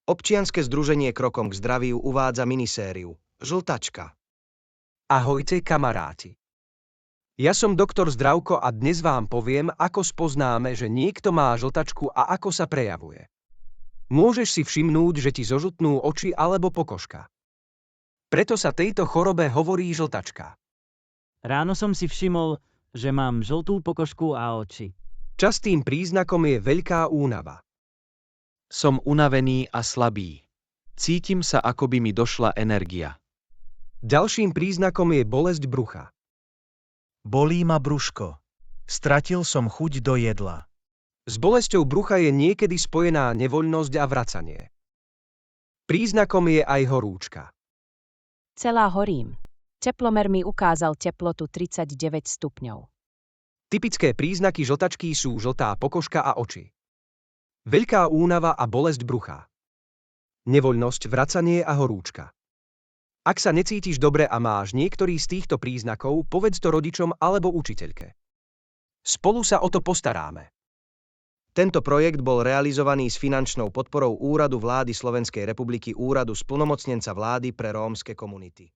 Občianske združenie Krokom k zdraviu uvádza minisériu Žltačka. Ahojte kamaráti. Ja som doktor Zdravko a dnes vám poviem, ako spoznáme, že niekto má žltačku a ako sa prejavuje. Môžeš si všimnúť, že ti zožltnú oči alebo pokožka. Preto sa tejto chorobe hovorí žltačka. Ráno som si všimol, že mám žltú pokožku a oči. Častým príznakom je veľká únava. Som unavený a slabý. Cítim sa, ako by mi došla energia. Ďalším príznakom je bolesť brucha. Bolí ma brúško. Stratil som chuť do jedla. S bolesťou brucha je niekedy spojená nevoľnosť a vracanie. Príznakom je aj horúčka. Celá horím. Teplomer mi ukázal teplotu 39 stupňov. Typické príznaky žltačky sú žltá pokožka a oči. Veľká únava a bolesť brucha. Nevoľnosť, vracanie a horúčka. Ak sa necítiš dobre a máš niektorý z týchto príznakov, povedz to rodičom alebo učiteľke. Spolu sa o to postaráme. Tento projekt bol realizovaný s finančnou podporou Úradu vlády Slovenskej republiky, Úradu splnomocnenca vlády pre rómske komunity.